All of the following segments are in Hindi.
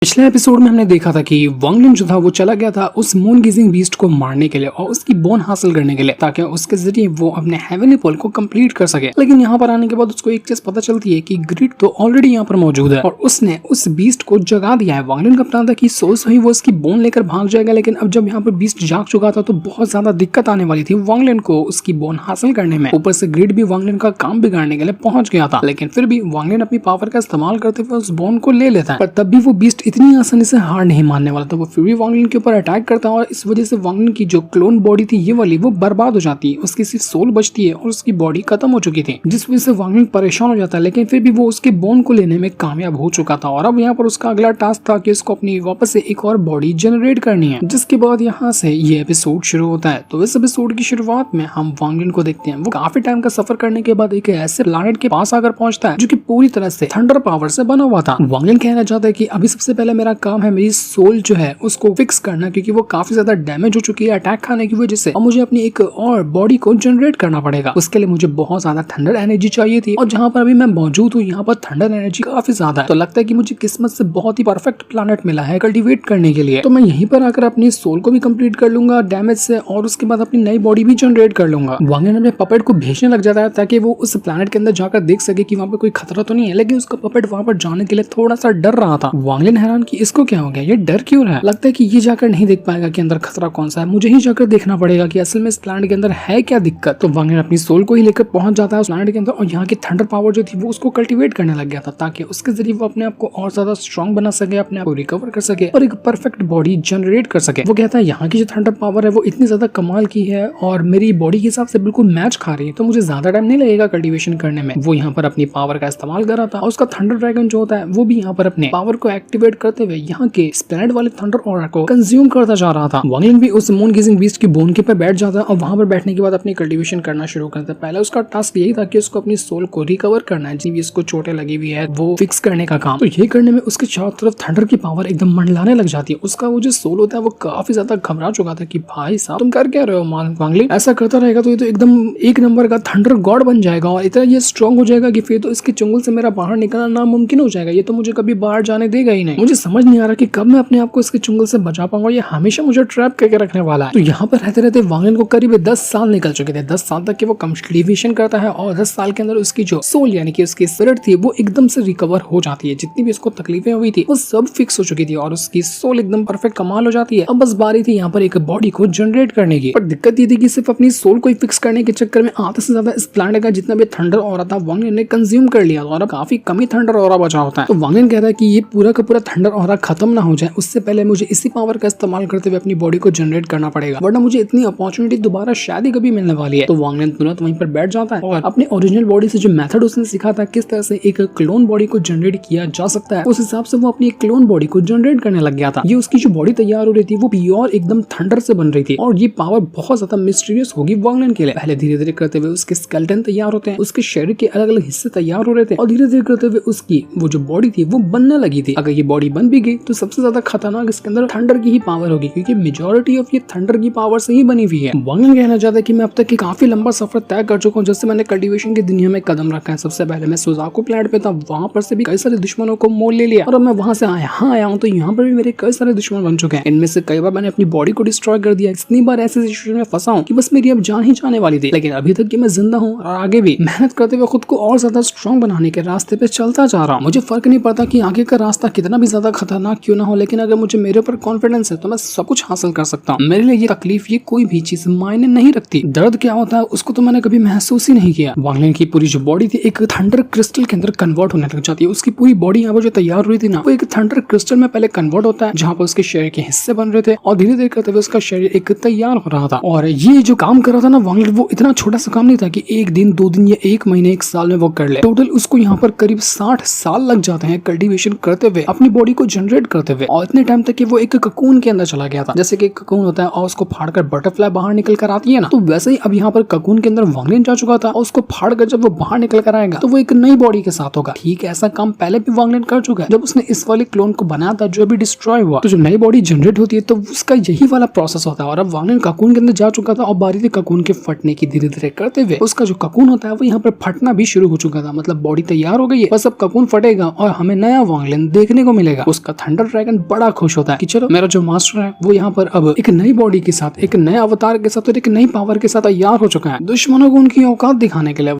पिछले एपिसोड में हमने देखा था कि वांग लिन जो था वो चला गया था उस मून गेजिंग बीस्ट को मारने के लिए और उसकी बोन हासिल करने के लिए, ताकि उसके जरिए वो अपने हेवनली पोल को कंप्लीट कर सके। लेकिन यहाँ पर आने के बाद उसको एक चीज पता चलती है कि ग्रिड तो ऑलरेडी यहाँ पर मौजूद है और उसने उस बीस्ट को जगा दिया है। वांग लिन का प्लान था कि सोच ही वो उसकी बोन लेकर भाग जाएगा, लेकिन अब जब यहाँ पर बीस्ट जाग चुका था तो बहुत ज्यादा दिक्कत आने वाली थी वांग लिन को उसकी बोन हासिल करने में। ऊपर से ग्रिड भी वांग लिन का काम बिगाड़ने के लिए पहुंच गया था, लेकिन फिर भी वांग लिन अपनी पावर का इस्तेमाल करते हुए उस बोन को ले लेता है। पर तब भी वो बीस्ट इतनी आसानी से हार नहीं मानने वाला था। वो फिर भी वांग लिन के ऊपर अटैक करता है और इस वजह से वांग लिन की जो क्लोन बॉडी थी ये वाली वो बर्बाद हो जाती है। उसकी सिर्फ सोल बचती है और उसकी बॉडी खत्म हो चुकी थी, जिस वजह से वांग लिन परेशान हो जाता है। लेकिन फिर भी वो उसके बोन को लेने में कामयाब हो चुका था और अब यहाँ पर उसका अगला टास्क था कि उसको अपनी वापस से एक और बॉडी जनरेट करनी है, जिसके बाद यहाँ से ये एपिसोड शुरू होता है। तो इस एपिसोड की शुरुआत में हम वांग लिन को देखते हैं। वो काफी टाइम का सफर करने के बाद एक ऐसे प्लैनेट के पास आकर पहुंचता है जो कि पूरी तरह से थंडर पावर से बना हुआ था। वांग लिन कहना चाहता है कि अभी सबसे पहले मेरा काम है मेरी सोल जो है उसको फिक्स करना, क्योंकि वो काफी ज्यादा डैमेज हो चुकी है अटैक खाने की वजह से, और मुझे अपनी एक और बॉडी को जनरेट करना पड़ेगा। उसके लिए मुझे बहुत ज्यादा थंडर एनर्जी चाहिए थी और जहाँ पर अभी मैं मौजूद हूँ यहाँ पर थंडर एनर्जी काफी ज्यादा है। तो लगता है कि मुझे किस्मत से बहुत ही परफेक्ट प्लैनेट मिला है कल्टीवेट करने के लिए। तो मैं यहीं पर आकर अपनी सोल को भी कंप्लीट कर लूंगा डैमेज से और उसके बाद अपनी नई बॉडी भी जनरेट कर लूंगा। वांग लिन अपने पपेट को भेजने लग जाता है ताकि वो उस प्लैनेट के अंदर जाकर देख सके कि वहाँ पे कोई खतरा तो नहीं है, लेकिन उसका पपेट वहाँ पर जाने के लिए थोड़ा सा डर रहा था। वांग लिन हैरान कि इसको क्या हो गया, ये डर क्यों रहा है। लगता है कि ये जाकर नहीं देख पाएगा कि अंदर खतरा कौन सा है, मुझे ही जाकर देखना पड़ेगा कि असल में इस प्लैनेट के अंदर है क्या दिक्कत। तो वांग लिन अपनी सोल को ही लेकर पहुंच जाता है उस प्लैनेट के अंदर और यहाँ की थंडर पावर जो थी वो उसको कल्टीवेट करने लग गया था, ताकि उसके जरिए वो अपने आप को और ज्यादा स्ट्रॉन्ग बना सके, अपने आप को रिकवर कर सके और एक परफेक्ट बॉडी जनरेट कर सके। वो कहता है यहाँ की जो थंडर पावर है वो इतनी ज्यादा कमाल की है और मेरी बॉडी के हिसाब से बिल्कुल मैच खा रही है, तो मुझे ज्यादा टाइम नहीं लगेगा कल्टीवेशन करने में। वो यहाँ पर अपनी पावर का इस्तेमाल कर रहा था और उसका थंडर ड्रैगन जो होता है वो भी यहाँ पर अपने पावर को एक्टिवेट करते हुए यहाँ के प्लैनेट वाले थंडर ऑरा को कंज्यूम करता जा रहा था। वांग लिन भी उस मून गेजिंग बीस्ट की बोन के पे बैठ जाता है और वहां पर बैठने के बाद अपनी कल्टीवेशन करना शुरू करता है। पहले उसका टास्क यही था कि उसको अपनी सोल को रिकवर करना है, जितनी भी इसको चोटें लगी हुई है वो फिक्स करने का काम। तो ये करने में उसके चारों तरफ थंडर की पावर एकदम मंडलाने लग जाती है। उसका वो जो सोल होता है वो काफी ज्यादा घबरा चुका था कि भाई साहब तुम कर क्या रहे हो वांग लिन, ऐसा करता रहेगा तो ये तो एकदम एक नंबर का थंडर गॉड बन जाएगा और इतना ये स्ट्रॉन्ग हो जाएगा कि फिर तो इसके चंगुल से मेरा बाहर निकलना नामुमकिन हो जाएगा, ये तो मुझे कभी बाहर जाने देगा ही नहीं। मुझे समझ नहीं आ रहा कि कब मैं अपने आप को इसके चंगुल से बचा पाऊंगा, ये हमेशा मुझे ट्रैप करके रखने वाला है। तो यहाँ पर रहते रहते वांग लिन को करीब 10 साल निकल चुके थे। 10 साल तक के वो कल्टीवेशन करता है और 10 साल के अंदर उसकी जो सोल यानी कि उसकी स्पिरिट थी वो एकदम से रिकवर हो जाती है। जितनी भी उसको तकलीफें हुई थी वो सब फिक्स हो चुकी थी और उसकी सोल एकदम परफेक्ट कमाल हो जाती है। अब बस बारी थी यहाँ पर एक बॉडी को जनरेट करने की। पर दिक्कत ये थी कि सिर्फ अपनी सोल को फिक्स करने के चक्कर में आधा से ज्यादा इस प्लैनेट का जितना भी थंडर ऑरा था वांग लिन ने कंज्यूम कर लिया और अब काफी कम ही थंडर ऑरा बचा होता है। तो वांग लिन कहता है कि ये पूरा का पूरा थंडर ऑरा खत्म ना हो जाए उससे पहले मुझे इसी पावर का इस्तेमाल करते हुए अपनी बॉडी को जनरेट करना पड़ेगा, वरना मुझे इतनी अपॉर्चुनिटी दोबारा शायद ही कभी मिलने वाली है। तो वांग लिन तुरंत वहीं पर बैठ जाता है और अपनी ओरिजिनल बॉडी से जो मेथड उसने सीखा था किस तरह से एक क्लोन बॉडी को जनरेट किया जा सकता है, उस हिसाब से वो अपनी एक क्लोन बॉडी को जनरेट करने लग गया था। ये उसकी जो बॉडी तैयार हो रही थी वो प्योर एकदम थंडर से बन रही थी और ये पावर बहुत ज्यादा मिस्टीरियस होगी वांग लिन के लिए। पहले धीरे धीरे करते हुए उसके स्केलेटन तैयार होते हैं, उसके शरीर के अलग अलग हिस्से तैयार हो रहे थे और धीरे धीरे करते हुए उसकी वो जो बॉडी थी वो बनने लगी थी। अगर ये बॉडी बन भी गई तो सबसे ज्यादा खतरनाक इसके अंदर थंडर की ही पावर होगी, क्योंकि मेजॉरिटी ऑफ ये थंडर की पावर से ही बनी हुई है। वांग लिन कहना चाहता है कि मैं अब तक की काफी लंबा सफर तय कर चुका हूँ जब से मैंने कल्टीवेशन की दुनिया में कदम रखा है। सबसे पहले मैं सुजाकू प्लैनेट पे था, वहां पर से भी कई सारे दुश्मनों को मोल ले लिया और अब मैं वहां से यहाँ आया हूँ तो यहाँ पर भी मेरे कई सारे दुश्मन बन चुके हैं। इनमें से कई बार मैंने अपनी बॉडी को डिस्ट्रॉय कर दिया। इतनी बार ऐसे सिचुएशन में फंसा हूँ कि बस मेरी अब जान ही जाने वाली थी, लेकिन अभी तक कि मैं जिंदा हूँ और आगे भी मेहनत करते हुए खुद को और ज्यादा स्ट्रॉन्ग बनाने के रास्ते पे चलता जा रहा हूँ। मुझे फर्क नहीं पड़ता कि आगे का रास्ता कितना भी ज्यादा खतरनाक क्यों ना हो, लेकिन अगर मुझे मेरे ऊपर कॉन्फिडेंस है तो मैं सब कुछ हासिल कर सकता हूँ। मेरे लिए ये तकलीफ ये कोई भी चीज मायने नहीं रखती। दर्द क्या होता है उसको तो मैंने कभी महसूस ही नहीं किया। वांग लिन की पूरी जो बॉडी थी एक थंडर क्रिस्टल के अंदर कन्वर्ट होने लग जाती है। उसकी पूरी बॉडी यहाँ पर जो तैयार हुई थी ना वो एक थंडर क्रिस्टल में पहले कन्वर्ट होता है, जहाँ पर उसके शरीर के हिस्से बन रहे थे और धीरे धीरे करते हुए उसका शरीर एक तैयार हो रहा था। और ये जो काम कर रहा था ना वांग लिन वो इतना छोटा सा काम नहीं था कि एक दिन 2 दिन या 1 महीने 1 साल में वो कर ले। टोटल उसको यहाँ पर करीब 60 साल लग जाते हैं कल्टीवेशन करते हुए अपनी बॉडी को जनरेट करते हुए, और इतने टाइम तक कि वो एक ककून के अंदर चला गया था। जैसे कि ककून होता है और उसको फाड़कर बटरफ्लाई बाहर निकल कर आती है ना, तो वैसे ही अब यहाँ पर ककून के अंदर वांग लिन जा चुका था और उसको फाड़कर जब वो बाहर निकल कर आएगा तो वो एक नई बॉडी के साथ होगा। ठीक है, ऐसा काम पहले भी वांग लिन कर चुका है जब उसने इस वाले क्लोन को बनाया था जो अभी डिस्ट्रॉय हुआ। तो जब नई बॉडी जनरेट होती है तो उसका यही वाला प्रोसेस होता है और अब वांग लिन ककून के अंदर जा चुका था और बारी थी ककून के फटने की। धीरे धीरे करते हुए उसका जो ककून होता है वो यहाँ पर फटना भी शुरू हो चुका था, मतलब बॉडी तैयार हो गई है, बस अब ककून फटेगा और हमें नया वांग लिन देखने को मिलेगा। मिलेगा। उसका थंडर ड्रैगन बड़ा खुश होता है कि चलो मेरा जो मास्टर है वो यहाँ पर अब एक नई बॉडी के साथ, एक नए अवतार के साथ और एक नई पावर के साथ तैयार हो चुका है दुश्मनों को उनकी औकात दिखाने के लिए।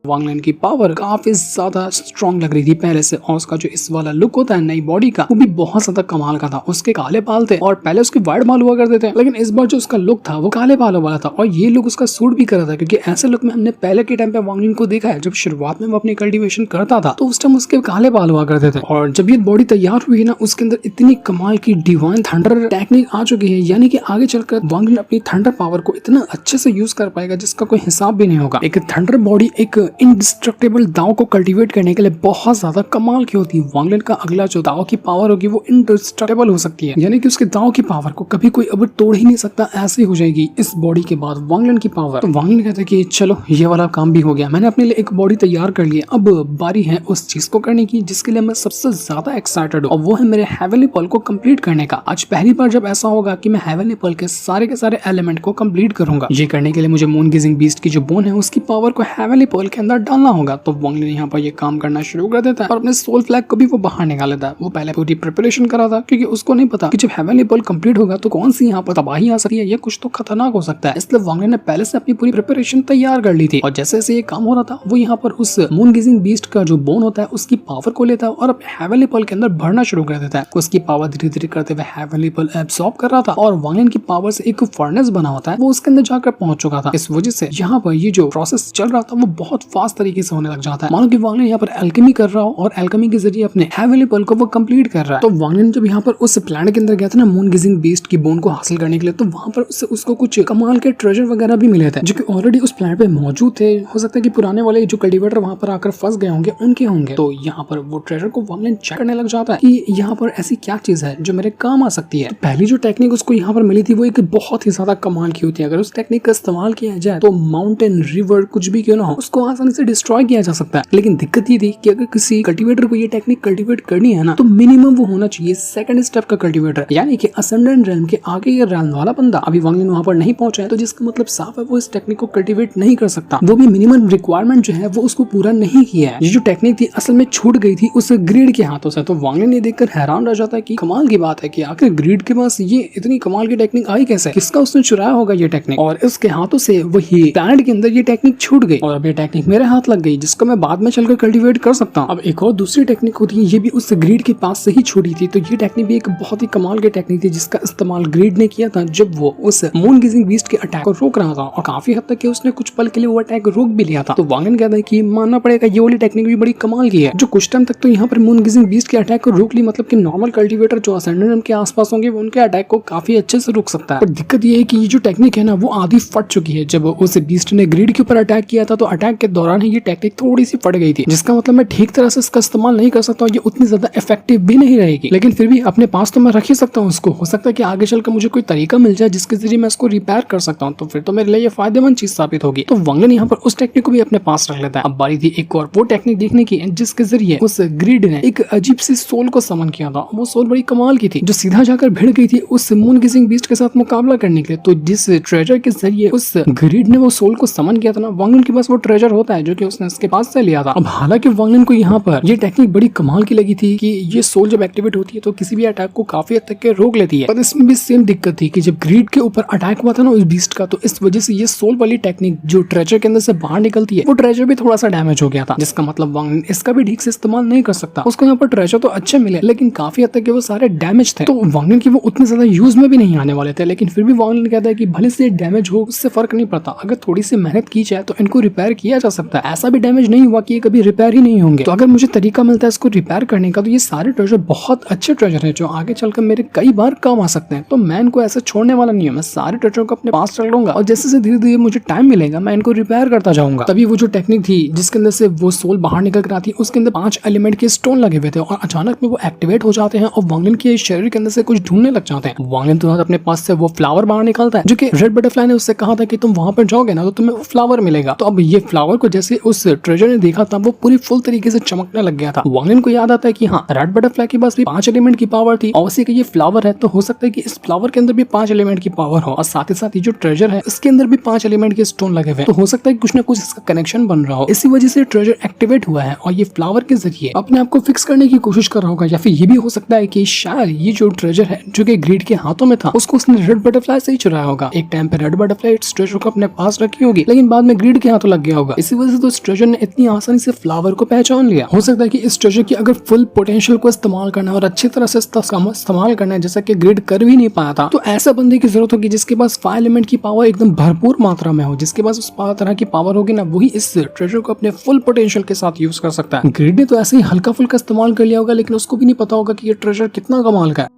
वांग लिन की पावर काफी ज्यादा स्ट्रॉन्ग लग रही थी पहले से, और उसका जो इस वाला लुक होता है नई बॉडी का वो भी बहुत ज्यादा कमाल का था। उसके काले बाल थे और पहले उसके वाइट बाल हुआ करते थे, लेकिन इस बार जो उसका लुक था वो काले बालों वाला था और ये लुक उसका सूट भी कर रहा था, क्योंकि ऐसे लुक में हमने पहले के टाइम पे वांग लिन को देखा है। जब शुरुआत में वो अपनी कल्टीवेशन करता था तो उस टाइम उसके काले बाल हुआ करते थे, और जब ये बॉडी तैयार हुई ना उसके अंदर इतनी कमाल की डिवाइन थंडर टेक्निक आ चुकी है, यानी कि आगे चलकर वांग लिन अपनी थंडर पावर को इतना अच्छे से यूज कर पाएगा जिसका कोई हिसाब भी नहीं होगा। एक थंडर बॉडी एक इंडिस्ट्रक्टेबल दाव को कल्टीवेट करने के लिए बहुत ज्यादा कमाल की होती है। वांग लिन का अगला जो दाव की पावर होगी वो इंडिस्ट्रक्टेबल हो सकती है, यानी कि उसके दाव की पावर को कभी कोई अब तोड़ ही नहीं सकता, ऐसी हो जाएगी इस बॉडी के बाद वांग लिन की पावर। तो वांग लिन कहते हैं कि चलो ये वाला काम भी हो गया, मैंने अपने लिए एक बॉडी तैयार कर ली है, अब बारी है उस चीज को करने की जिसके लिए मैं सबसे ज्यादा एक्साइटेड हूँ, और वो है मेरे हेवनली पर्ल को कंप्लीट करने का। आज पहली बार जब ऐसा होगा कि मैं हेवनली पर्ल के सारे एलिमेंट को कंप्लीट करूंगा। ये करने के लिए मुझे मून गेजिंग बीस्ट की जो बोन है उसकी पावर को हेवनली पर्ल के अंदर डालना होगा। तो वांग लिन यहाँ पर ये काम करना शुरू कर देता है और अपने सोल फ्लैग को भी वो बाहर निकाल लेता है। वो पहले पूरी प्रिपरेशन करा था क्योंकि उसको नहीं पता कि जब हेवनली पर्ल कंप्लीट होगा तो कौन सी यहाँ पर तबाही आ सकती है, ये कुछ तो खतरनाक हो सकता है। इसलिए वांग लिन ने पहले से अपनी पूरी प्रिपरेशन तैयार कर ली थी, और जैसे जैसे ये काम हो रहा था वो यहाँ पर उस मून गेजिंग बीस्ट का जो बोन होता है उसकी पावर को लेता है और अपने हेवनली पर्ल के अंदर भरना शुरू कर देता है। उसकी पावर धीरे धीरे करते हुए हेवनली पर्ल एब्सॉर्ब कर रहा था, और वांग लिन की पावर से एक फर्नेस बना होता है वो उसके अंदर जाकर पहुंच चुका था। इस वजह से यहाँ पर ये जो प्रोसेस चल रहा था वो बहुत फास्ट तरीके से होने लग जाता है, मानो कि वांग लिन यहाँ पर एल्केमी कर रहा हो और एल्केमी के जरिए अपने हेवनली पर्ल को वो कंप्लीट कर रहा है। तो वांग लिन जब यहाँ पर उस प्लैनेट के अंदर गया था ना मून गेजिंग बीस्ट की बोन को हासिल करने के लिए, तो वहां पर उसको कुछ कमाल के ट्रेजर वगैरह भी मिले थे जो कि ऑलरेडी उस प्लैनेट पे मौजूद थे। हो सकता है कि पुराने वाले जो कल्टीवेटर वहां पर आकर फंस गए होंगे उनके होंगे। तो यहाँ पर वो ट्रेजर को वांग लिन चेक करने लग जाता है कि यहाँ पर ऐसी क्या चीज है जो मेरे काम आ सकती है। तो पहली जो टेक्निक उसको यहाँ पर मिली थी वो एक बहुत ही ज्यादा कमाल की होती है। अगर उस टेक्निक का इस्तेमाल किया जाए तो माउंटेन रिवर कुछ भी क्यों ना हो उसको आसानी से डिस्ट्रॉय किया जा सकता है। लेकिन दिक्कत ये थी कि अगर किसी कल्टीवेटर को ये टेक्निक कल्टीवेट करनी है ना तो मिनिमम वो होना चाहिए सेकंड स्टेप का कल्टीवेटर, यानी कि असेंडेंट रेल्म के आगे ये रेल्म वाला बंदा। अभी वांग लिन वहां पर नहीं पहुंचा है तो जिसका मतलब साफ है वो इस टेक्निक को कल्टीवेट नहीं कर सकता। वो भी मिनिमम रिक्वायरमेंट जो है वो उसको पूरा नहीं किया है। ये जो टेक्निक थी असल में छूट गई थी उस ग्रीड के हाथों से। तो वांग लिन ये देखकर हैरान रह जाता है कि कमाल की बात है कि आखिर ग्रीड के पास ये इतनी कमाल की टेक्निक आई कैसे, किसका उसने चुराया होगा ये टेक्निक, और इसके हाथों से वही प्लैनेट के अंदर ये टेक्निक छूट गई और अब ये टेक्निक मेरे हाथ लग गई जिसको मैं बाद में चलकर कल्टीवेट कर सकता हूँ। अब एक और दूसरी टेक्निक होती है, ये भी उस ग्रीड के पास से ही छूटी थी। तो ये टेक्निक भी एक बहुत ही कमाल की टेक्निक थी जिसका इस्तेमाल ग्रीड ने किया था जब वो उस मून गेजिंग बीस्ट के अटैक को रोक रहा था, और काफी हद तक उसने कुछ पल के लिए वो अटैक रोक भी लिया था। तो वांग लिन कहता है कि मानना पड़ेगा ये वाली टेक्निक भी बड़ी कमाल की है जो कुछ टाइम तक तो यहाँ पर मून गेजिंग बीस्ट के अटैक को रोक ली, मतलब कि नॉर्मल कल्टीवेटर जो असेंडेंट के आसपास होंगे वो उनके अटैक को काफी अच्छे से रोक सकता है। पर दिक्कत ये है कि ये जो टेक्निक है ना वो आधी फट चुकी है। जब उस बीस्ट ने ग्रीड के ऊपर अटैक किया था तो अटैक के दौरान ही ये टेक्निक थोड़ी सी फट गई थी, जिसका मतलब मैं ठीक तरह से इसका इस्तेमाल नहीं कर सकता और ये उतनी ज्यादा इफेक्टिव भी नहीं रहेगी। लेकिन फिर भी अपने पास तो मैं रख ही सकता हूँ उसको। हो सकता है कि आगे चलकर मुझे कोई तरीका मिल जाए जिसके जरिए मैं इसको रिपेयर कर सकता हूँ, तो फिर तो मेरे लिए ये फायदेमंद चीज साबित होगी। तो वांग लिन यहाँ पर उस टेक्निक को भी अपने पास रख लेता है। अब बारी थी एक और वो टेक्निक देखने की जिसके जरिए उस ग्रीड ने एक अजीब सी सोल को समन किया था। वो सोल बड़ी कमाल की थी जो सीधा जाकर भिड़ गई थी उस मून गेजिंग बीस्ट के साथ मुकाबला करने के लिए। तो जिस ट्रेजर के जरिए उस ग्रीड ने वो सोल को समन किया था ना, वांग लिन के पास वो ट्रेजर होता है जो कि उसने उसके पास से लिया था। अब हालांकि वांग लिन को यहाँ पर ये टेक्निक बड़ी कमाल की लगी थी कि ये सोल जब एक्टिवेट होती है तो किसी भी अटैक को काफी हद तक के रोक लेती है। पर इसमें भी सेम दिक्कत थी कि जब ग्रीड के ऊपर अटैक हुआ था ना उस बीस्ट का, तो इस वजह से ये सोल वाली टेक्निक जो ट्रेजर के अंदर से बाहर निकलती है वो ट्रेजर भी थोड़ा सा डैमेज हो गया था, जिसका मतलब वांग लिन इसका भी ठीक से इस्तेमाल नहीं कर सकता। उसको यहाँ पर ट्रेजर तो अच्छे मिले लेकिन काफी हद तक के वो सारे डैमेज थे, तो वांग लिन की वो उतने ज्यादा यूज में भी नहीं आने वाले थे। लेकिन फिर भी वांग लिन कहता है कि भले से डैमेज हो उससे फर्क नहीं पड़ता, अगर थोड़ी सी मेहनत की जाए तो इनको रिपेयर किया जा सकता है। ऐसा भी डैमेज नहीं हुआ कि ये कभी रिपेयर ही नहीं होंगे। तो अगर मुझे तरीका मिलता है इसको रिपेयर करने का तो ये सारे ट्रेजर बहुत अच्छे ट्रेजर है जो आगे चलकर मेरे कई बार काम आ सकते हैं। तो मैं इनको ऐसे छोड़ने वाला नहीं हूँ, मैं सारे ट्रेजर को अपने पास रख लूंगा और जैसे से धीरे धीरे मुझे टाइम मिलेगा मैं इनको रिपेयर करता जाऊंगा। तभी वो जो टेक्निक थी जिसके अंदर से वो सोल बाहर निकल कर आती है उसके अंदर 5 एलिमेंट के स्टोन लगे हुए थे और अचानक में वो एक्टिवेट हो जाते हैं और वांग लिन के शरीर के अंदर से कुछ ढूंढने लग जाते हैं। वांग लिन तुरंत अपने पास से वो फ्लावर बाहर निकालता है जो कि रेड बटरफ्लाई ने उससे कहा था कि तुम वहां पर जाओगे ना तो तुम्हें वो फ्लावर मिलेगा। तो अब ये फ्लावर को जैसे उस ट्रेजर ने देखा था वो पूरी फुल तरीके से चमकने लग गया था। वांग लिन को याद आता है कि हाँ, रेड बटरफ्लाई के पास भी 5 एलिमेंट की पावर थी और उसी का ये फ्लावर है, तो हो सकता है कि इस फ्लावर के अंदर भी 5 एलिमेंट की पावर हो और साथ ही साथ ये जो ट्रेजर है इसके अंदर भी 5 एलिमेंट के स्टोन लगे हुए, तो हो सकता है कुछ ना कुछ इसका कनेक्शन बन रहा हो। इसी वजह से ट्रेजर एक्टिवेट हुआ है और ये फ्लावर के जरिए अपने आप को फिक्स करने की कोशिश कर रहा होगा, या फिर ये भी हो सकता है कि शायद ये जो ट्रेजर है जो कि ग्रीड के हाथों में था उसको उसने रेड बटरफ्लाई से ही चुराया होगा। एक टाइम पे रेड बटरफ्लाई इस ट्रेजर को अपने पास रखी होगी लेकिन बाद में ग्रीड के हाथों लग गया होगा। इसी वजह से तो इस ट्रेजर ने इतनी आसानी से फ्लावर को पहचान लिया। हो सकता है कि इस ट्रेजर की अगर फुल पोटेंशियल को इस्तेमाल करना है और अच्छी तरह से इस्तेमाल करना है जैसा कि ग्रीड कर भी नहीं पाया था, तो ऐसा बंदे की जरूरत होगी जिसके पास 5 एलिमेंट की पावर एकदम भरपूर मात्रा में हो, जिसके पास उस तरह की पावर होगी ना, वही इस ट्रेजर को अपने फुल पोटेंशियल के साथ यूज कर सकता है। ग्रीड ने तो ऐसे ही हल्का फुल्का इस्तेमाल कर लिया होगा लेकिन उसको भी नहीं पता होगा कि ये ट्रेजर कितना कमाल का है।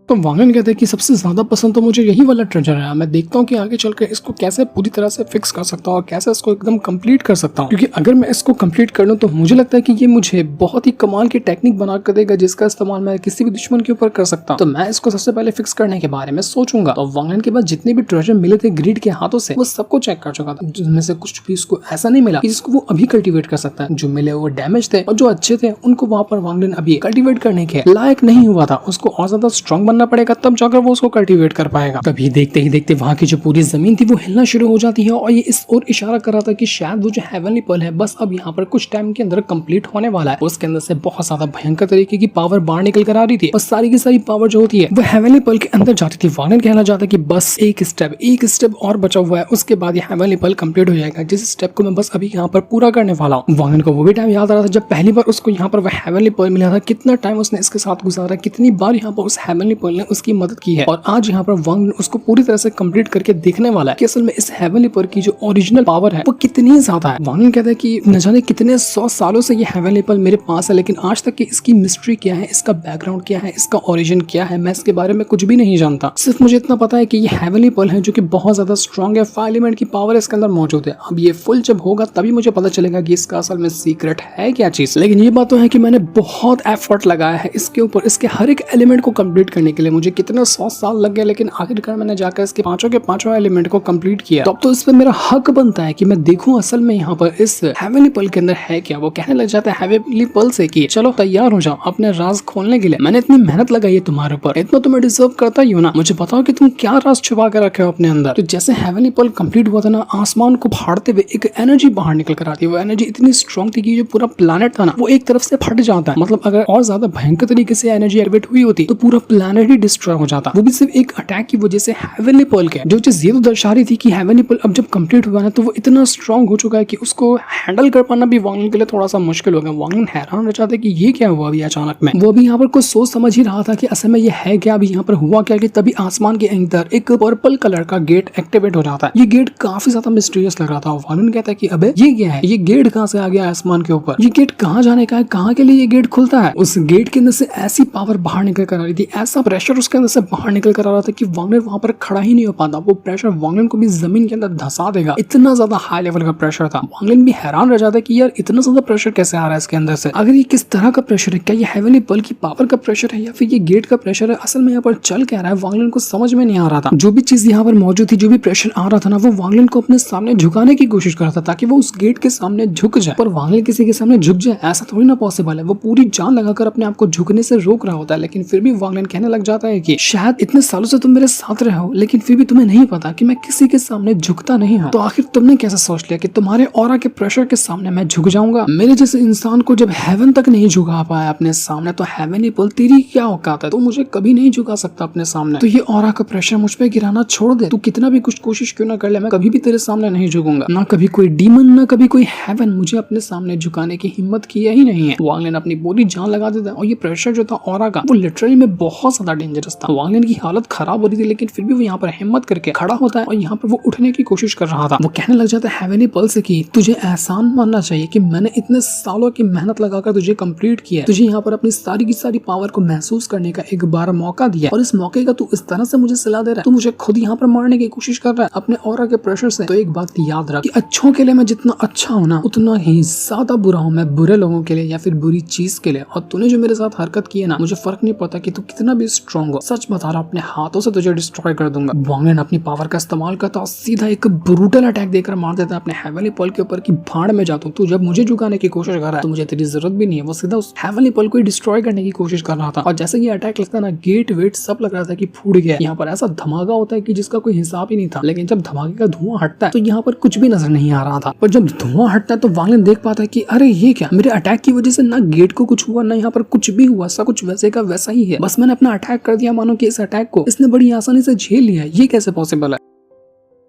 तो वांग लिन कहते हैं कि सबसे ज्यादा पसंद तो मुझे यही वाला ट्रेजर है, मैं देखता हूँ कि आगे चलकर इसको कैसे पूरी तरह से फिक्स कर सकता हूँ और कैसे इसको एकदम कंप्लीट कर सकता हूँ, क्योंकि अगर मैं इसको कंप्लीट कर लूँ तो मुझे लगता है कि ये मुझे बहुत ही कमाल की टेक्निक बना कर देगा जिसका इस्तेमाल मैं किसी भी दुश्मन के ऊपर कर सकता हूँ। तो मैं इसको सबसे पहले फिक्स करने के बारे में सोचूंगा। तो वांग लिन के बाद जितने भी ट्रेजर मिले थे ग्रीड के हाथों से वो सबको चेक कर चुका था, जिनमें से कुछ भी उसको ऐसा नहीं मिला जिसको वो अभी कल्टिवेट कर सकता है। जो मिले वो डैमेज थे और जो अच्छे थे उनको वहाँ पर वांग लिन अभी कल्टिवेट करने के लायक नहीं हुआ था, उसको और ज्यादा स्ट्रॉन्ग बनना पड़ेगा तब जाकर वो उसको कल्टीवेट कर पाएगा। तभी देखते ही देखते वहां की जो पूरी जमीन थी वो हिलना शुरू हो जाती है और ये इस ओर इशारा कर रहा था कि शायद वो जो हेवनली पर्ल है बस अब यहाँ पर कुछ टाइम के अंदर कंप्लीट होने वाला है। उसके अंदर से बहुत ज्यादा भयंकर तरीके की पावर बाहर निकल कर आ रही थी और सारी की सारी पावर जो होती है वो हेवनली पर्ल के अंदर जाती थी। वांग लिन कहना चाहता कि बस एक स्टेप और बचा हुआ है, उसके बाद ये हेवनली पर्ल कंप्लीट हो जाएगा, जिस स्टेप को मैं बस अभी यहाँ पर पूरा करने वाला हूँ। वांग लिन को वो भी टाइम याद आ रहा था जब पहली बार उसको यहाँ पर वह हेवनली पर्ल मिला था, कितना टाइम उसने इसके साथ गुजारा, कितनी बार यहाँ पर उस हेवनली पर्ल ने उसकी मदद की है और आज यहाँ पर वांग लिन उसको पूरी तरह से कंप्लीट करके देखने वाला है कि असल में इस हेवनली पर्ल की जो ओरिजिनल पावर है वो कितनी ज्यादा है। वांग लिन कहता है कि न जाने कितने 100 सालों से ये हेवनली पर्ल मेरे पास है लेकिन आज तक की इसकी मिस्ट्री क्या है, इसका बैकग्राउंड क्या है, इसका ओरिजिन क्या है, मैं इसके बारे में कुछ भी नहीं जानता। सिर्फ मुझे इतना पता है कि ये हेवनली पर्ल है जो कि बहुत ज्यादा स्ट्रॉन्ग है, 5 एलिमेंट की पावर इसके अंदर मौजूद है। अब ये फुल जब होगा तभी मुझे पता चलेगा कि इसका असल में सीक्रेट है क्या चीज। लेकिन ये बात तो है कि मैंने बहुत एफर्ट लगाया है इसके ऊपर, इसके हर एक एलिमेंट को कंप्लीट करने के लिए मुझे कितना 100 साल लग गए, लेकिन आखिरकार मैंने जाकर इसके पांचों के पांचों एलिमेंट को कंप्लीट किया। तो अब तो इस पर मेरा हक बनता है कि मैं देखूं असल में यहाँ पर इस हेवनली पर्ल के अंदर है क्या। वो कहने लग जाता है हेवनली पर्ल से कि चलो तैयार हो जाओ अपने राज खोलने के लिए, मैंने इतनी मेहनत लगाई है तुम्हारे ऊपर, इतना तो मैं डिजर्व करता ही हूँ ना, मुझे बताओ कि तुम क्या राज छुपा कर रखे हो अपने अंदर। तो जैसे हेवनली पर्ल कंप्लीट हुआ था ना, आसमान को फाड़ते हुए एक एनर्जी बाहर निकल कर आती है। वो एनर्जी इतनी स्ट्रॉन्ग थी कि जो पूरा प्लैनेट था ना वो एक तरफ से फट जाता है, मतलब अगर और ज्यादा भयंकर तरीके से एनर्जी एक्टिवेट हुई होती तो पूरा प्लैनेट ही डिस्ट्रॉय हो जाता, वो भी सिर्फ एक अटैक की वजह से हेवनली पर्ल के। जो चीज ये तो दर्शा रही थी कि हेवनली पर्ल अब जब कंप्लीट हुआ ना तो वो इतना स्ट्रॉन्ग हो चुका है कि उसको हैंडल कर पाना भी वांग लिन के लिए थोड़ा सा मुश्किल हो गया। वांग लिन हैरान रह जाते कि ये क्या हुआ अभी अचानक में। वो अभी यहाँ पर कुछ सोच समझ ही रहा था कि असल में ये है क्या, अभी यहाँ पर हुआ क्या, कि तभी आसमान के अंदर एक पर्पल कलर का गेट एक्टिवेट हो जाता है। ये गेट काफी ज्यादा मिस्टीरियस लग रहा था। वांग लिन कहता है कि अबे ये क्या है, ये गेट कहाँ से आ गया आसमान के ऊपर, ये गेट कहाँ जाने का है, कहाँ के लिए ये गेट खुलता है। उस गेट के अंदर से ऐसी पावर बाहर निकल कर आ रही थी, ऐसा प्रेशर उसके अंदर से बाहर निकल कर आ रहा था कि वांग लिन वहां पर खड़ा ही नहीं हो पाता। वो प्रेशर वांग लिन को भी जमीन के अंदर धंसा देगा, इतना ज्यादा हाई लेवल का प्रेशर था। वांग लिन भी हैरान रह जाता है कि यार इतना ज्यादा प्रेशर कैसे आ रहा है इसके अंदर से, आखिर ये किस तरह का प्रेशर है, क्या ये हेवनली पर्ल की पावर का प्रेशर है या फिर ये गेट का प्रेशर है, असल में यहाँ पर चल क्या रहा है वांग लिन को समझ में नहीं आ रहा था। जो भी चीज यहाँ पर मौजूद थी, जो भी प्रेशर आ रहा था ना, वो वांग लिन को अपने सामने झुकाने की कोशिश कर रहा था ताकि वो उस गेट के सामने झुक जाए। पर वांग लिन किसी के सामने झुक जाए ऐसा थोड़ी ना पॉसिबल है, वो पूरी जान लगाकर अपने आप को झुकने से रोक रहा होता है। लेकिन फिर भी वांग लिन कहने लग जाता है कि शायद इतने सालों से तुम मेरे साथ रहे हो लेकिन फिर भी तुम्हें नहीं पता कि मैं किसी के सामने झुकता नहीं हूँ। तो आखिर तुमने कैसे सोच लिया कि तुम्हारे ऑरा के प्रेशर के सामने मैं झुक जाऊंगा। मेरे जैसे इंसान को जब हेवन तक नहीं झुका पाया अपने सामने, तो हेवनली पर्ल तेरी क्या औकात है, तो मुझे कभी नहीं झुका सकता अपने सामने। तो ये ऑरा का प्रेशर मुझ पे गिराना छोड़ दे, तू कितना भी कुछ कोशिश क्यों ना कर ले, मैं कभी भी तेरे सामने नहीं झुकूंगा। ना कभी कोई डीमन ना कभी कोई हेवन मुझे अपने सामने झुकाने की हिम्मत किया ही नहीं है। वांग लिन अपनी पूरी जान लगा देता है और ये प्रेशर जो था ऑरा का वो लिटरली में बहुत ज्यादा डेंजरस था। वांग लिन की हालत खराब हो रही थी लेकिन फिर भी वो यहाँ पर हिम्मत करके खड़ा होता है और यहाँ पर वो उठने की कोशिश कर रहा था। वो कहने लग जाता है हेवनली पर्ल से कि तुझे एहसान मानना चाहिए कि मैंने इतने सालों की मेहनत लगाकर तुझे कंप्लीट किया है, तुझे यहाँ पर अपनी सारी की सारी पावर को महसूस करने का एक बार मौका दिया और इस मौके का तू इस तरह से मुझे सिला दे रहा है, तू मुझे खुद यहाँ पर मारने की कोशिश कर रहा है अपने ऑरा के प्रेशर से। तो एक बात याद रख कि अच्छों के लिए मैं जितना अच्छा हूँ ना उतना ही ज्यादा बुरा हूँ मैं बुरे लोगों के लिए या फिर बुरी चीज के लिए। और तूने जो मेरे साथ हरकत की है ना, मुझे फर्क नहीं पड़ता कि तू कितना भी स्ट्रॉन्ग हो, सच बता रहा अपने हाथों से तुझे डिस्ट्रॉय कर दूंगा। वांग लिन अपनी पावर का इस्तेमाल करता और सीधा एक ब्रूटल अटैक देकर मार देता है अपने हेवनली पर्ल के ऊपर कि भाड़ में जाता हूं, तू जब मुझे झुकाने की कोशिश कर रहा है तो मुझे तेरी जरूरत भी नहीं है। वो सीधा उस हेवनली पर्ल को डिस्ट्रॉय करने की कोशिश कर रहा था और जैसे ये अटैक लगता ना, गेट वेट सब लग रहा था कि फूट गया। यहाँ पर ऐसा धमाका होता है कि जिसका कोई हिसाब ही नहीं था, लेकिन जब धमाके का धुआं हटता है तो यहाँ पर कुछ भी नजर नहीं आ रहा था। पर जब धुआं हटता है तो वांग लिन देख पाता है कि अरे ये क्या, मेरे अटैक की वजह से ना गेट को कुछ हुआ ना यहाँ पर कुछ भी हुआ, सब कुछ वैसे का वैसा ही है। बस मैंने अपना अटैक कर दिया, मानो कि इस अटैक को इसने बड़ी आसानी से झेल लिया है। ये कैसे पॉसिबल है?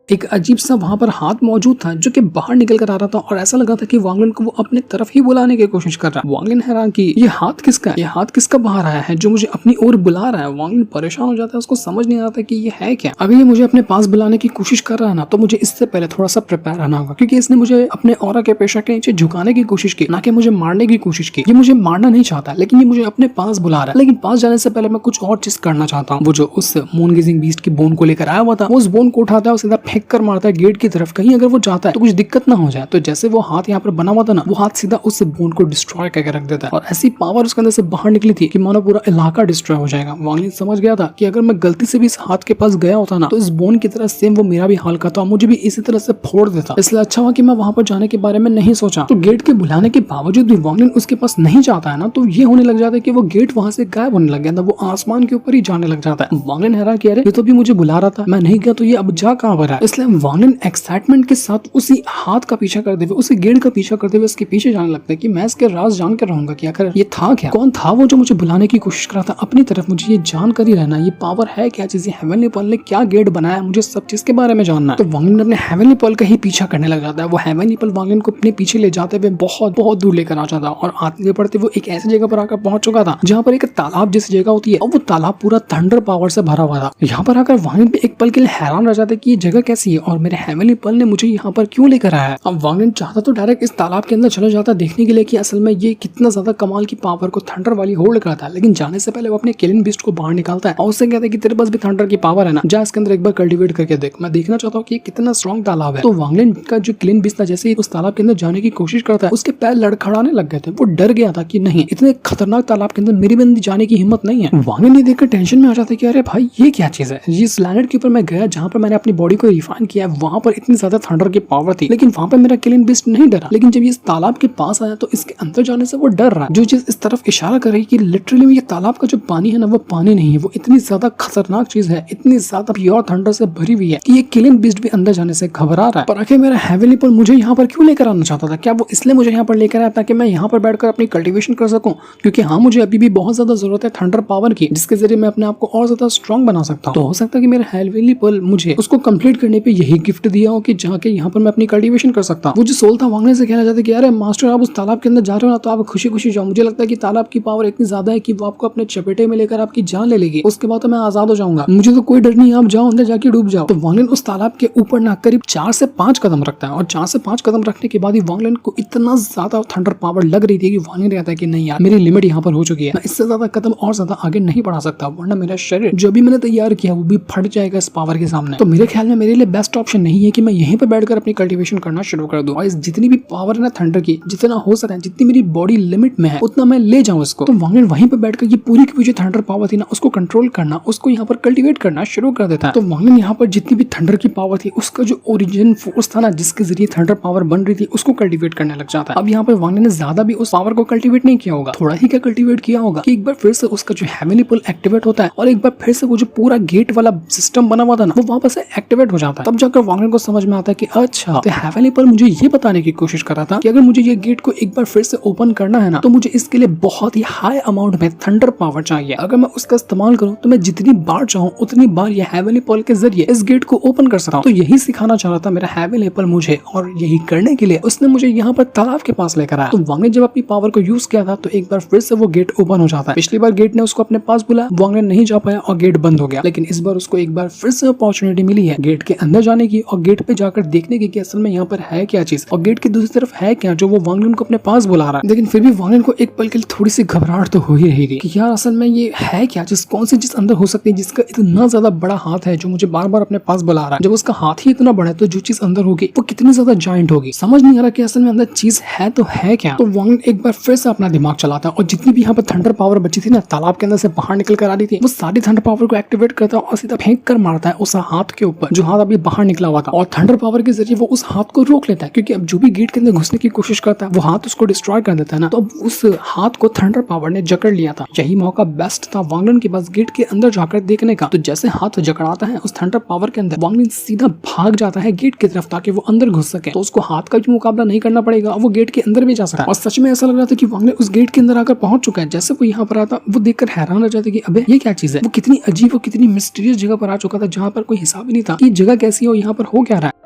एक अजीब सा वहां पर हाथ मौजूद था जो कि बाहर निकल कर आ रहा था और ऐसा लगा था कि वांग लिन को वो अपने तरफ ही बुलाने की कोशिश कर रहा है। वांग लिन हैरान कि ये हाथ किसका है, ये हाथ किसका बाहर आया है जो मुझे अपनी ओर बुला रहा है। वांग लिन परेशान हो जाता है, उसको समझ नहीं आता कि ये है क्या। अगर ये मुझे अपने पास बुलाने की कोशिश कर रहा है ना, तो मुझे इससे पहले थोड़ा सा प्रिपेयर रहना होगा, क्योंकि इसने मुझे अपने ऑरा के पेशा के नीचे झुकाने की कोशिश की, ना कि मुझे मारने की कोशिश की। ये मुझे मारना नहीं चाहता, लेकिन ये मुझे अपने पास बुला रहा है। लेकिन पास जाने से पहले मैं कुछ और चीज करना चाहता हूँ। वो जो उस मून गेजिंग बीस्ट की बोन को लेकर आया हुआ था, वो उस बोन को उठाता है और सीधा फेंक कर मारता है गेट की तरफ। कहीं अगर वो जाता है तो कुछ दिक्कत ना हो जाए। तो जैसे वो हाथ यहाँ पर बना हुआ था ना, वो हाथ सीधा उस बोन को डिस्ट्रॉय करके रख देता है और ऐसी पावर उसके अंदर से बाहर निकली थी कि मानो पूरा इलाका डिस्ट्रॉय हो जाएगा। वांग लिन समझ गया था कि अगर मैं गलती से भी इस हाथ के पास गया होता ना, तो इस बोन की तरह सेम वो मेरा भी हाल करता और मुझे भी इसी तरह से फोड़ देता। इसलिए अच्छा हुआ कि मैं वहां पर जाने के बारे में नहीं सोचा। तो गेट के बुलाने के बावजूद भी वांग लिन उसके पास नहीं जाता है ना, तो ये होने लग जाता है कि वो गेट वहां से गायब होने लग गया था, वो आसमान के ऊपर ही जाने लग जाता है। वांग लिन हैरान कि अरे ये तो भी मुझे बुला रहा था, मैं नहीं गया तो ये अब जा कहां पर है। इसलिए वांग लिन एक्साइटमेंट के साथ उसी हाथ का पीछा करते हुए, उसी गेट का पीछा करते हुए उसके पीछे जाने लगता है कि मैं इसके राज जान कर रहूंगा कि आखिर ये था क्या, कौन था वो जो मुझे बुलाने की कोशिश कर रहा था अपनी तरफ। मुझे ये जान कर ही रहना, ये पावर है क्या चीज, हेवनली पर्ल ने क्या गेट बनाया, मुझे सब चीज के बारे में जानना है। तो वांग लिन अपने हेवनली पर्ल का ही पीछा करने लग जाता है। वो हेवनली पर्ल वांग लिन को अपने पीछे ले जाते हुए बहुत बहुत दूर लेकर आ जाता है और आगे बढ़ते वो एक ऐसी जगह पर आकर पहुंच चुका था जहाँ पर एक तालाब जैसी जगह होती है और वो तालाब पूरा थंडर पावर से भरा हुआ था। यहाँ पर आकर वांग लिन एक पल के लिए हैरान रह जाता है कि ये जगह कैसी है और मेरे हेवनली पर्ल ने मुझे यहाँ पर क्यों लेकर आया है। अब वांग लिन चाहता तो डायरेक्ट इस तालाब के अंदर चला जाता देखने के लिए कि असल में ये कितना ज्यादा कमाल की पावर को थंडर वाली होल्ड करता है, लेकिन जाने से पहले वो अपने किलिंग बीस्ट को बाहर निकालता है और उससे कहता है कि तेरे पास भी थंडर की पावर है ना, जा इसके अंदर एक बार कल्टीवेट करके देख, मैं देखना चाहता हूँ कि ये कितना स्ट्रॉन्ग तालाब है। तो वांग लिन का जो किलिंग बीस्ट था जैसे ही उस तालाब के अंदर जाने की कोशिश करता है, उसके पैर लड़खड़ाने लग गए थे। वो डर गया था कि नहीं, इतने खतरनाक तालाब के अंदर मेरी बंदी जाने की हिम्मत नहीं है। वांग लिन ये देखकर टेंशन में आ जाता है कि अरे भाई ये क्या चीज है। जिस प्लैनेट के ऊपर मैं गया जहाँ पर मैंने अपनी बॉडी को रिफाइन किया, वहां पर इतनी ज्यादा थंडर की पावर थी, लेकिन वहां पर मेरा किलिंग बीस्ट नहीं डरा। लेकिन जब ये इस तालाब के पास आया तो इसके अंदर जाने से वो डर रहा है। जो चीज इस तरफ इशारा कर रही है कि लिटरली ये तालाब का जो पानी है ना, वो पानी नहीं है, वो इतनी ज्यादा खतरनाक चीज है, इतनी ज्यादा प्योर थंडर से भरी हुई है कि ये किलिंग बीस्ट भी अंदर जाने से घबरा रहा है। पर आखिर मेरा हेवनली पर्ल मुझे यहाँ पर क्यों लेकर आना चाहता था? क्या वो इसलिए मुझे यहाँ पर लेकर आया ताकि मैं यहाँ पर बैठकर अपनी कल्टीवेशन कर सकूं? क्योंकि हाँ, मुझे अभी भी बहुत ज्यादा जरूरत है थंडर पावर की, जिसके जरिए मैं अपने आप को और ज्यादा स्ट्रॉन्ग बना सकता हूँ। तो हो सकता है कि मेरा हेवनली पर्ल मुझे उसको कंप्लीट करने पे यही गिफ्ट दिया हो कि जाके यहाँ पर मैं अपनी कल्टीवेशन कर सकता हूँ। वो जो सोल था वांग लिन से कहना चाहता है कि अरे मास्टर, आप उस तालाब के अंदर जा रहे हो ना, तो आप खुशी खुशी जाओ। मुझे लगता है कि तालाब की पावर इतनी ज्यादा है कि वो आपको अपने चपेटे में लेकर आपकी जान ले लेगी, उसके बाद तो मैं आजाद हो जाऊंगा, मुझे तो कोई डर नहीं, आप जाओ अंदर जाके डूब जाओ। तो वांग लिन उस तालाब के ऊपर ना करीब 4 से 5 कदम रखता है और 4 से 5 कदम रखने के बाद ही वांग लिन को इतना ज्यादा थंडर पावर लग रही थी कि वांग लिन कहता है कि नहीं यार, मेरी लिमिट यहाँ पर हो चुकी है, मैं इससे ज्यादा कदम और ज्यादा आगे नहीं बढ़ा सकता, वरना मेरा शरीर जो भी मैंने तैयार किया वो भी फट जाएगा इस पावर के सामने। तो मेरे ख्याल में मेरे लिए बेस्ट ऑप्शन नहीं है कि मैं यहीं पर बैठकर अपनी कल्टीवेशन करना शुरू कर दूं और इस जितनी भी पावर है ना थंडर की, जितना हो सकता है, जितनी मेरी बॉडी लिमिट में है उतना मैं ले जाऊं इसको। तो वांग लिन वहीं पर बैठकर ये पूरी की पूरी थंडर पावर थी ना, उसको कंट्रोल करना, उसको यहाँ पर कल्टीवेट करना शुरू कर देता है। तो वांग लिन यहाँ पर जितनी भी थंडर की पावर थी, उसका जो ओरिजिन फोर्स था ना, जिसके जरिए थंडर पावर बन रही थी, उसको कल्टीवेट करने लग जाता है। अब यहाँ पर वांग लिन ने ज्यादा भी उस पावर को कल्टीवेट नहीं किया होगा, थोड़ा ही क्या कल्टीवेट किया होगा कि एक बार फिर से उसका जो हेवनली पर्ल एक्टिवेट होता है और एक बार फिर से वो जो पूरा गेट वाला सिस्टम बना हुआ था ना, वो वापस से एक्टिवेट हो जाता है। तब जाकर वांग लिन को समझ में आता है कि अच्छा, तो हेवनली पर्ल मुझे ये बताने की कोशिश कर रहा था कि अगर मुझे ये गेट को एक बार फिर से ओपन करना है ना, तो मुझे इसके लिए बहुत ही हाई अमाउंट में थंडर पावर चाहिए। अगर मैं उसका इस्तेमाल करूं तो मैं जितनी बार चाहूं उतनी बार ये हेवनली पर्ल के जरिए इस गेट को ओपन कर सकता हूं। तो यही सिखाना चाह रहा था मेरा हेवनली पर्ल मुझे, और यही करने के लिए उसने मुझे यहाँ पर तालाब के पास लेकर आया। तो वांग लिन जब अपनी पावर को यूज किया था तो एक बार फिर से वो गेट ओपन हो जाता है। पिछली बार गेट ने उसको अपने पास बुलाया, वांग लिन नहीं जा पाया और गेट बंद हो गया, लेकिन इस बार उसको एक बार फिर से अपॉर्चुनिटी मिली है गेट के अंदर जाने की और गेट पे जाकर देखने की कि असल में यहाँ पर है क्या चीज और गेट की दूसरी तरफ है क्या जो वो वांगलिन को अपने पास बुला रहा है। लेकिन फिर भी वांगलिन को एक पल के लिए थोड़ी सी घबराहट तो हो ही रही थी कि यार असल में ये है क्या चीज, कौन सी चीज अंदर हो सकती है जिसका इतना ज्यादा बड़ा हाथ है जो मुझे बार बार अपने पास बुला रहा है। जब उसका हाथ ही इतना बड़ा है तो जो चीज अंदर होगी वो कितनी ज्यादा जायंट होगी। समझ नहीं आ रहा कि असल में अंदर चीज है तो है क्या। तो वांगलिन एक बार फिर से अपना दिमाग चलाता है और जितनी भी यहाँ पर थंडर पावर बची थी ना तालाब के अंदर से बाहर निकल कर आ रही थी वो सारी थंडर पावर को एक्टिवेट करता है और सीधा फेंक कर मारता है उस हाथ के ऊपर जो हाथ अभी बाहर निकला हुआ था। और थंडर पावर के जरिए वो उस हाथ को रोक लेता है क्योंकि अब जो भी गेट के अंदर घुसने की कोशिश करता है वो हाथ उसको डिस्ट्रॉय कर देता है ना। तो अब उस हाथ को थंडर पावर ने जकड़ लिया था। यही मौका बेस्ट था वांगलिन के पास गेट के अंदर जाकर देखने का। तो जैसे हाथ जकड़ाता है उस थंडर पावर के अंदर वांगलिन सीधा भाग जाता है गेट की तरफ ताकि वो अंदर घुस सके। तो उसको हाथ का भी मुकाबला नहीं करना पड़ेगा, वो गेट के अंदर भी जा सकता है। और सच में ऐसा लग रहा था कि वांगलिन उस गेट के अंदर आकर पहुंच चुका है। जैसे वो यहाँ पर आता वो देखकर हैरान हो जाता कि अबे ये क्या चीज है। वो कितनी अजीब और कितनी मिस्टीरियस जगह पर आ चुका था जहाँ पर कोई हिसाब ही नहीं था कि जगह कैसी है और यहाँ पर हो क्या रहा है।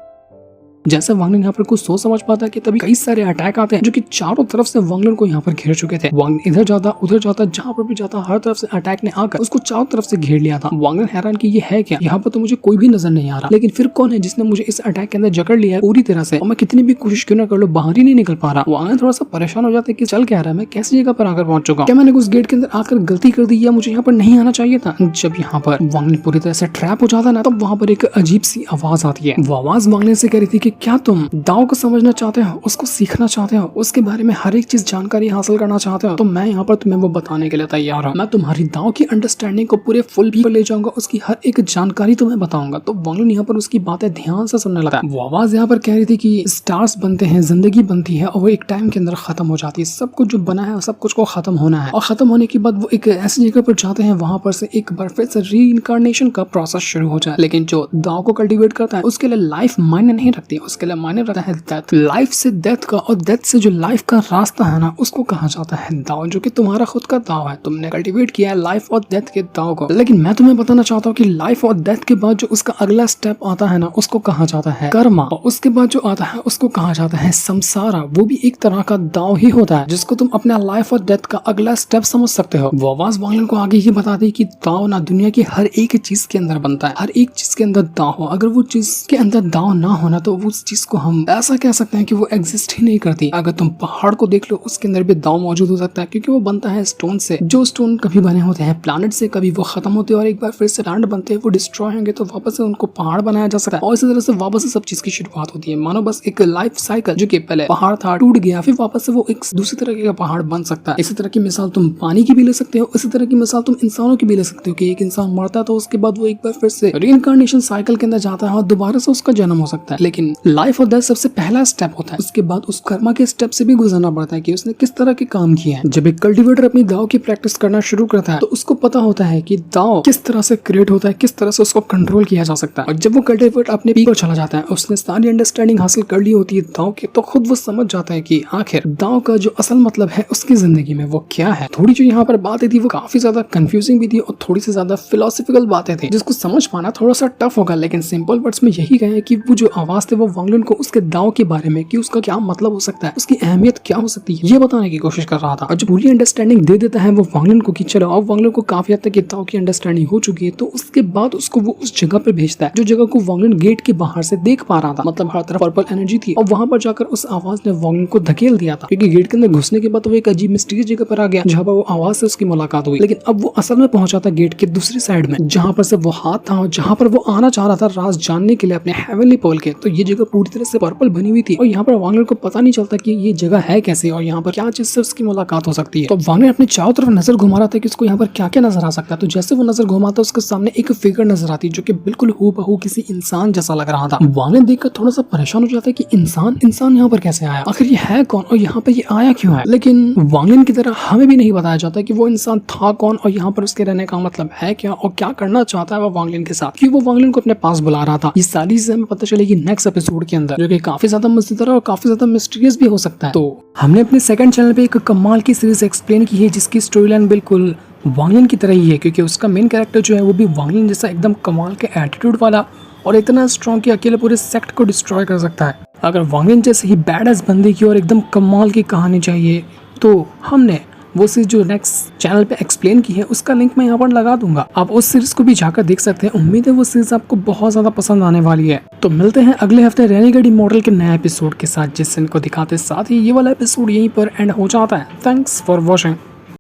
जैसे वांगलिन यहाँ पर कुछ सोच समझ पाता है कि तभी कई सारे अटैक आते हैं जो कि चारों तरफ से वांगलिन को यहाँ पर घेर चुके थे। वांगलिन इधर जाता उधर जाता, जहाँ पर भी जाता हर तरफ से अटैक ने आकर उसको चारों तरफ से घेर लिया था। वांगलिन हैरान कि ये है क्या, यहाँ पर तो मुझे कोई भी नजर नहीं आ रहा, लेकिन फिर कौन है जिसने मुझे इस अटैक के अंदर जकड़ लिया है पूरी तरह से और मैं कितनी भी कोशिश क्यों ना कर लो बाहर ही नहीं निकल पा रहा। वांगलिन थोड़ा सा परेशान हो जाता है कि चल क्या रहा है, मैं कैसी जगह पर आकर पहुंच चुका, क्या मैंने उस गेट के अंदर आकर गलती कर दी या मुझे यहाँ पर नहीं आना चाहिए था। जब यहाँ पर वांगलिन पूरी तरह से ट्रैप हो जाता ना तब वहाँ पर एक अजीब सी आवाज आती है। वो आवाज वांगलिन से कह रही थी कि क्या तुम दाव को समझना चाहते हो, उसको सीखना चाहते हो, उसके बारे में हर एक चीज जानकारी हासिल करना चाहते हो, तो मैं यहाँ पर तुम्हें वो बताने के लिए तैयार हूँ। मैं तुम्हारी दाव की अंडरस्टैंडिंग को पूरे फुल भी ले जाऊंगा, उसकी हर एक जानकारी तुम्हें बताऊंगा। तो वांगलिन यहाँ पर उसकी बातें ध्यान से सुनने लगा। वो आवाज यहाँ पर कह रही थी कि स्टार्स बनते हैं, जिंदगी बनती है और वो एक टाइम के अंदर खत्म हो जाती है। सब कुछ जो बना है सब कुछ को खत्म होना है और खत्म होने के बाद वो एक ऐसी जगह पर जाते हैं वहां पर से एक बार फिर से रीइंकार्नेशन का प्रोसेस शुरू हो जाए। लेकिन जो दाव को कल्टीवेट करता है उसके लिए लाइफ मायने नहीं रखती, उसके लिए मायने रखता है डेथ। लाइफ से डेथ का और डेथ से जो लाइफ का रास्ता है ना उसको कहा जाता है दाव, जो कि तुम्हारा खुद का दाव है। तुमने कल्टीवेट किया है लाइफ और डेथ के दाव को। लेकिन मैं तुम्हें बताना चाहता हूँ कि लाइफ और डेथ के बाद जो उसका अगला स्टेप आता है ना उसको कहा जाता है कर्मा, और उसके बाद जो आता है उसको कहा जाता है संसारा। वो भी एक तरह का दाव ही होता है जिसको तुम अपना लाइफ और डेथ का अगला स्टेप समझ सकते हो। वो आवाज वांगलिन को आगे ही बता दी कि दाव ना दुनिया की हर एक चीज के अंदर बनता है, हर एक चीज के अंदर दाव हो। अगर वो चीज के अंदर दाव ना होना तो उस चीज को हम ऐसा कह सकते हैं कि वो एग्जिस्ट ही नहीं करती। अगर तुम पहाड़ को देख लो उसके अंदर भी दाव मौजूद हो सकता है क्योंकि वो बनता है स्टोन से। जो स्टोन कभी बने होते हैं प्लैनेट से, कभी वो खत्म होते हैं और एक बार फिर से प्लैनेट बनते हैं, वो डिस्ट्रॉय होंगे तो वापस से उनको पहाड़ बनाया जा सकता है और इसी तरह से वापस से सब चीज की शुरुआत होती है। मानो बस एक लाइफ साइकिल, जो कि पहले पहाड़ था टूट गया फिर वापस से वो एक दूसरी तरह का पहाड़ बन सकता है। इसी तरह की मिसाल तुम पानी की भी ले सकते हो, इसी तरह की मिसाल तुम इंसानों की भी ले सकते हो कि एक इंसान मरता है तो उसके बाद वो एक बार फिर से रीइंकार्नेशन साइकिल के अंदर जाता है और दोबारा से उसका जन्म हो सकता है। लेकिन लाइफ और डेथ सबसे पहला स्टेप होता है, उसके बाद उस कर्मा के स्टेप से भी गुजरना पड़ता है कि उसने किस तरह के काम किए हैं। जब एक कल्टीवेटर अपनी दाव की प्रैक्टिस करना शुरू करता है तो उसको पता होता है कि दाव किस तरह से क्रिएट होता है, किस तरह से उसको कंट्रोल किया जा सकता है। और जब वो कल्टीवेटर अपने पीक पर चला जाता है, उसने सारी अंडरस्टैंडिंग हासिल कर ली होती है दाव की, तो खुद वो समझ जाता है कि आखिर दाव का जो असल मतलब है उसकी जिंदगी में वो क्या है। थोड़ी जो यहाँ पर बातें थी वो काफी ज्यादा कंफ्यूजिंग भी थी और थोड़ी सी ज्यादा फिलोसफिकल बातें थी जिसको समझ पाना थोड़ा सा टफ होगा। लेकिन सिंपल वर्ड्स में यही कहे कि वो जो आवाज थे वो वांगलिन को उसके दाव के बारे में कि उसका क्या मतलब हो सकता है, उसकी अहमियत क्या हो सकती है, ये बताने की कोशिश कर रहा था। और जब पूरी अंडरस्टैंडिंग दे देता है वो वांगलिन को कि चलो अब वांगलिन को काफी हद तक दाव की अंडरस्टैंडिंग हो चुकी है, तो उसके बाद उसको वो उस जगह पे भेजता है जो जगह को वांगलिन गेट के बाहर से देख पा रहा था। मतलब हर तरफ पर्पल एनर्जी थी और वहां पर जाकर उस आवाज ने वांगलिन को धकेल दिया था क्योंकि गेट के अंदर घुसने के बाद वो एक अजीब मिस्टीरियस जगह पर आ गया जहाँ पर वो आवाज से उसकी मुलाकात हुई। लेकिन अब वो असल में पहुंचा था गेट के दूसरी साइड में जहाँ पर से वो हाथ था और जहाँ पर वो आना चाह रहा था राज जानने के लिए अपने हेवनली पोल के। तो ये जगह पूरी तरह से पर्पल बनी हुई थी और यहाँ पर वांगलिन को पता नहीं चलता कि ये जगह है कैसे और यहाँ पर क्या चीज से उसकी मुलाकात हो सकती है। तो वांगलिन अपने चारों तरफ नजर घुमा रहा था कि उसको यहाँ पर क्या क्या नजर आ सकता है। तो जैसे वो नजर घुमाता उसके सामने एक फिगर नजर आती जो कि बिल्कुल हूबहू किसी इंसान जैसा लग रहा था। वांगलिन देखकर थोड़ा सा परेशान हो जाता है कि इंसान यहाँ पर कैसे आया, आखिर ये है कौन और यहाँ पर ये आया क्यों है। लेकिन वांगलिन की तरह हमें भी नहीं बताया जाता कि वो इंसान था कौन और यहाँ पर उसके रहने का मतलब है क्या और क्या करना चाहता है वो वांगलिन के साथ, क्यों वो वांगलिन को अपने पास बुला रहा था। ये सारी चीजें हमें पता चलेगी नेक्स्ट एपिसोड के अंदर, जो कि काफी ज्यादा मजेदार और काफी ज्यादा मिस्टीरियस भी हो सकता है। तो हमने अपने सेकंड चैनल पे एक कमाल की सीरीज एक्सप्लेन की है जिसकी स्टोरी लाइन बिल्कुल वांगलिन की तरह ही है क्योंकि उसका मेन कैरेक्टर जो है वो भी वांगलिन जैसा एकदम कमाल के एटीट्यूड वाला और इतना स्ट्रॉन्ग कि अकेले पूरे सेक्ट को डिस्ट्रॉय कर सकता है। अगर वांगलिन जैसे ही बैड एस बंदे की और एकदम कमाल की कहानी चाहिए तो हमने वो सीरीज जो नेक्स्ट चैनल पे एक्सप्लेन की है उसका लिंक मैं यहाँ पर लगा दूंगा, आप उस सीरीज को भी जाकर देख सकते हैं। उम्मीद है वो सीरीज आपको बहुत ज्यादा पसंद आने वाली है। तो मिलते हैं अगले हफ्ते रेनेगेड इमॉर्टल के नए एपिसोड के साथ, जिससे इनको दिखाते साथ ही ये वाला एपिसोड यहीं पर एंड हो जाता है। Thanks for watching.